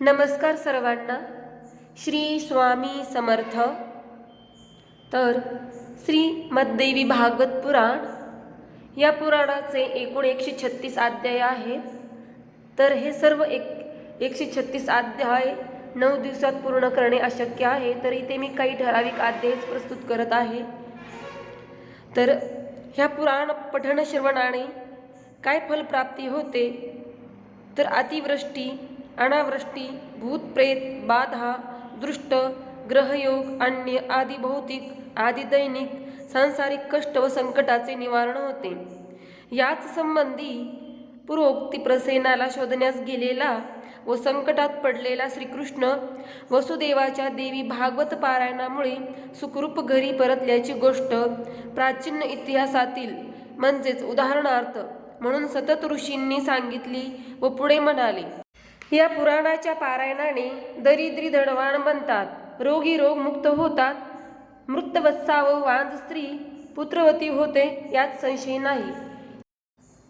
नमस्कार सर्वांना. श्री स्वामी समर्थ. तर श्रीमद्देवी भागवत पुराण या पुराणाचे एकूण 136 अध्याय आहेत. तर हे सर्व 136 अध्याय 9 दिवसात पूर्ण करणे अशक्य आहे. तर इथे मी काही ठराविक अध्याय प्रस्तुत करत आहे. तर ह्या पुराण पठण श्रवणाने काय फलप्राप्ती होते, तर अतिवृष्टी, अनावृष्टी, भूत प्रेत बाधा, दृष्ट ग्रहयोग, अन्य आदी भौतिक आदी दैनिक सांसारिक कष्ट व संकटाचे निवारण होते. याच संबंधी पूर्वोक्ती प्रसेनाला शोधण्यास गेलेला व संकटात पडलेला श्रीकृष्ण वसुदेवाच्या देवी भागवत पारायणामुळे सुखरूप घरी परतल्याची गोष्ट प्राचीन इतिहासातील म्हणजेच उदाहरणार्थ म्हणून सतत ऋषींनी सांगितली व पुढे म्हणाले. या पुराणाच्या पारायणाने दरिद्री धनवान बनतात, रोगी रोगमुक्त होतात, मृतवत्सा व वांझ स्त्री पुत्रवती होते, यात संशय नाही.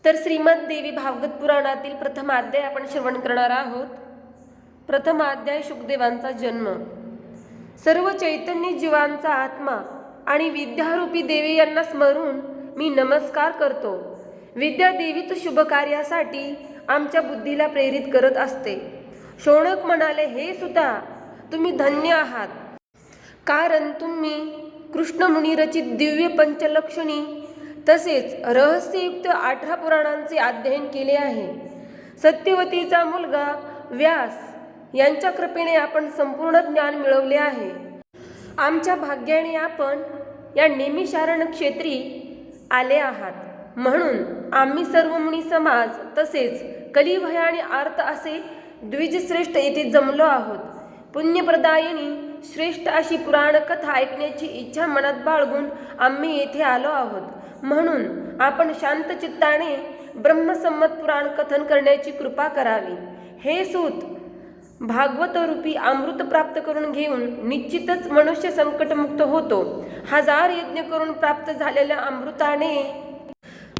तर श्रीमद्देवी भागवत पुराणातील प्रथम अध्याय आपण श्रवण करणार आहोत. प्रथम अध्याय शुकदेवांचा जन्म. सर्व चैतन्य जीवांचा आत्मा आणि विद्यारूपी देवी यांना स्मरून मी नमस्कार करतो. विद्या देवीच शुभ कार्यासाठी आमच्या बुद्धीला प्रेरित करत असते. शौनक म्हणाले, हे सुता, तुम्ही धन्य आहात, कारण तुम्ही कृष्णमुनी रचित दिव्य पंचलक्षणी तसेच रहस्ययुक्त 18 पुराणांचे अध्ययन केले आहे. सत्यवतीचा मुलगा व्यास यांच्या कृपेने आपण संपूर्ण ज्ञान मिळवले आहे. आमच्या भाग्याने आपण या नेमिषारण क्षेत्री आले आहात, म्हणून आम्ही सर्व मुनी समाज तसेच कलिभय आणि आर्त असे द्विजश्रेष्ठ येथे जमलो आहोत. पुण्यप्रदायिनी श्रेष्ठ अशी पुराणकथा ऐकण्याची इच्छा मनात बाळगून आम्ही येथे आलो आहोत. म्हणून आपण शांत चित्ताने ब्रह्मसंमत पुराण कथन करण्याची कृपा करावी. हे सूत, भागवत रूपी अमृत प्राप्त करून घेऊन निश्चितच मनुष्य संकटमुक्त होतो. 1000 यज्ञ करून प्राप्त झालेल्या अमृताने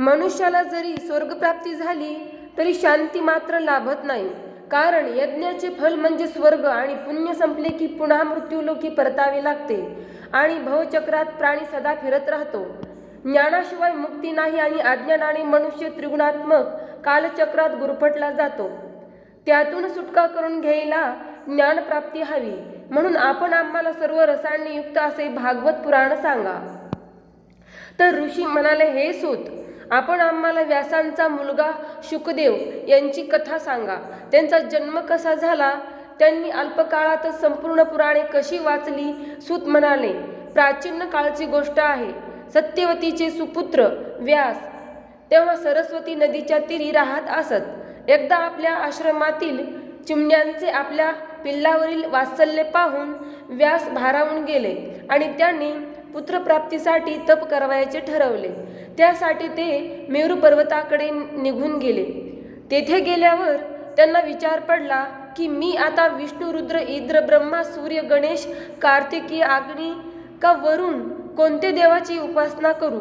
मनुष्याला जरी स्वर्गप्राप्ती झाली तरी शांती मात्र लाभत नाही. कारण यज्ञाचे फल म्हणजे स्वर्ग आणि पुण्य संपले की पुन्हा मृत्यूलोकी परतावे लागते आणि भवचक्रात प्राणी सदा फिरत राहतो. ज्ञानाशिवाय मुक्ती नाही आणि अज्ञानाने मनुष्य त्रिगुणात्मक कालचक्रात गुरफटला जातो. त्यातून सुटका करून घ्यायला ज्ञानप्राप्ती हवी. म्हणून आपण आम्हाला सर्व रसांनी युक्त असे भागवत पुराण सांगा. तर ऋषी म्हणाले, हे सूत, आपण आम्हाला व्यासांचा मुलगा शुकदेव यांची कथा सांगा. त्यांचा जन्म कसा झाला, त्यांनी अल्पकाळातच संपूर्ण पुराणे कशी वाचली. सूत म्हणाले, प्राचीन काळची गोष्ट आहे. सत्यवतीचे सुपुत्र व्यास तेव्हा सरस्वती नदीच्या तीरी राहत असत. एकदा आपल्या आश्रमातील चिमण्यांचे आपल्या पिल्लावरील वात्सल्य पाहून व्यास भारावून गेले आणि त्यांनी पुत्रप्राप्तीसाठी तप करावयाचे ठरवले. त्यासाठी ते मेरू पर्वताकडे निघून गेले. तेथे गेल्यावर त्यांना विचार पडला की मी आता विष्णू, रुद्र, इंद्र, ब्रह्मा, सूर्य, गणेश, कार्तिकी, अग्नी का वरुण कोणते देवाची उपासना करू?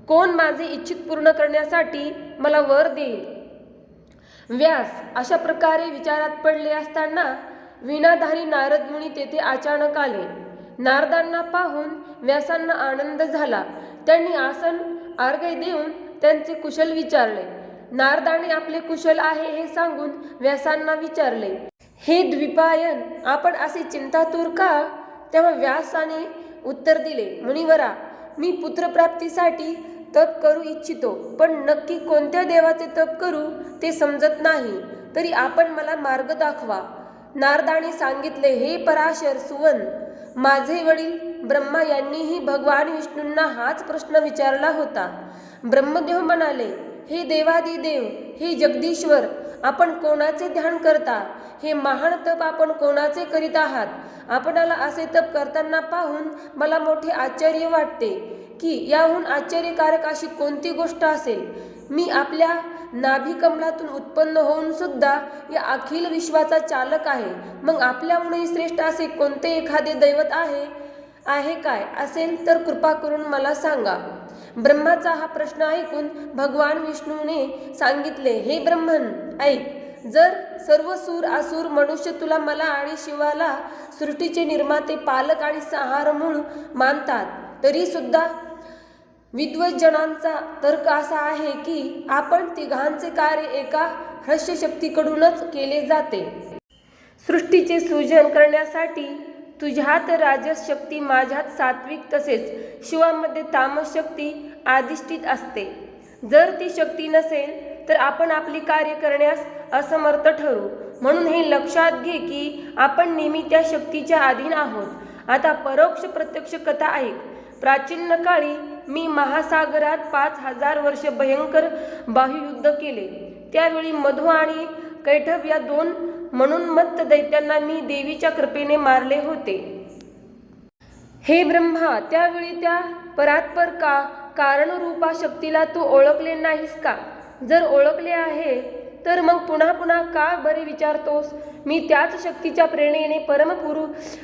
कोण माझे इच्छित पूर्ण करण्यासाठी मला वर देईल? व्यास अशा प्रकारे विचारात पडले असताना वीणाधारी नारद मुनी तेथे अचानक आले. नारदांना पाहून व्यासांना आनंद झाला. त्यांनी आसन अर्घ्य देऊन त्यांचे कुशल विचारले. नारदाने आपले कुशल आहे हे सांगून व्यासांना विचारले, हे द्विपायन, आपण असे चिंतातूर का? तेव्हा व्यासाने उत्तर दिले, मुनिवरा, मी पुत्रप्राप्तीसाठी तप करू इच्छितो, पण नक्की कोणत्या देवाचे तप करू ते समजत नाही. तरी आपण मला मार्ग दाखवा. नारदाने सांगितले, हे पराशर सुवन, माझे वडील ब्रह्मा यांनीही भगवान विष्णूंना हाच प्रश्न विचारला होता. ब्रह्मदेव म्हणाले, हे देवादिदेव, हे जगदीश्वर, आपण कोणाचे ध्यान करता? हे महान तप आपण कोणाचे करीत आहात? आपणाला असे तप करताना पाहून मला मोठे आश्चर्य वाटते की याहून आश्चर्यकारक अशी कोणती गोष्ट असेल? मी आपल्या नाभिकमलातून उत्पन्न होऊन सुद्धा या अखिल विश्वाचा चालक आहे. मग आपल्याहूनही श्रेष्ठ असे कोणते एखादे दैवत आहे काय? असेल तर कृपा करून मला सांगा. ब्रह्माचा हा प्रश्न ऐकून भगवान विष्णूने सांगितले, हे ब्रह्मन, ऐक. जर सर्व सूर असुर मनुष्य तुला मला आणि शिवाला सृष्टीचे निर्माते पालक आणि संहार म्हणून मानतात, तरी सुद्धा विद्वज्जनांचा तर्क असा आहे की आपण तिघांचे कार्य एका ह्रस्वशक्तीकडूनच केले जाते. सृष्टीचे सृजन करण्यासाठी तुझ्यात राजस शक्ती, माझ्यात सात्विक तसेच शिवामध्ये तामस शक्ती अधिष्ठित असते. जर ती शक्ती नसेल तर आपण आपली कार्य करण्यास असमर्थ ठरू. म्हणून हे लक्षात घे की आपण नेहमी त्या शक्तीच्या अधीन आहोत. आता परोक्ष प्रत्यक्ष कथा ऐक. प्राचीन काळी मी महासागरात 5000 वर्ष भयंकर बाह्ययुद्ध केले. त्यावेळी मधु आणि कैटभ या 2 मनुन्मत्त दैत्यांना मी देवीच्या कृपेने मारले होते. हे ब्रह्मा, त्यावेळी त्या परात्पर कारणरूपा शक्तीला तू ओळखले नाहीस का? जर ओळखले आहे तर मग पुन्हा पुन्हा का बरे विचारतोस? मी त्याच शक्तीच्या प्रेरणेने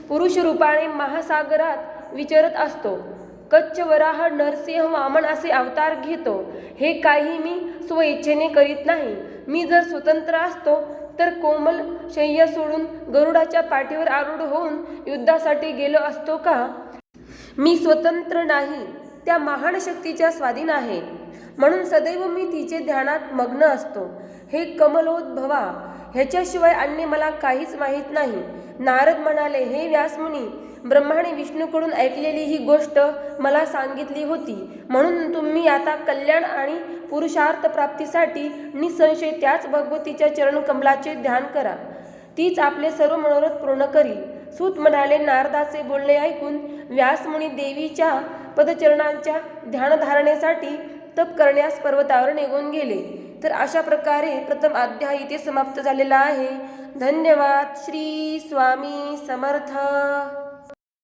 पुरुष रूपाने महासागरात विचरत असतो. कच्छ, वराह, नरसिंह, वामन असे अवतार घेतो. हे काही मी स्वइच्छेने करीत नाही. मी जर स्वतंत्र असतो तर कोमल शय्या सोडून गरुडाच्या पाठीवर आरूढ होऊन युद्धासाठी गेलो असतो का? मी स्वतंत्र नाही, त्या महान शक्तीच्या स्वाधीन आहे. म्हणून सदैव मी तिचे ध्यानात मग्न असतो. हे कमलोद्भवा, ह्याच्याशिवाय अन्य मला काहीच माहीत नाही. नारद म्हणाले, हे व्यासमुनी, ब्रह्माने विष्णूकडून ऐकलेली ही गोष्ट मला सांगितली होती. म्हणून तुम्ही आता कल्याण आणि पुरुषार्थ प्राप्तीसाठी निसंशय त्याच भगवतीच्या चरणकमलाचे ध्यान करा. तीच आपले सर्व मनोरथ पूर्ण करील. सूत म्हणाले, नारदाचे बोलणे ऐकून व्यासमुनी देवीच्या पदचरणांच्या ध्यानधारणेसाठी तप करण्यास पर्वतावर निघून गेले. तर अशा प्रकारे प्रथम अध्याय इथे समाप्त झालेला आहे. धन्यवाद. श्री स्वामी समर्थ.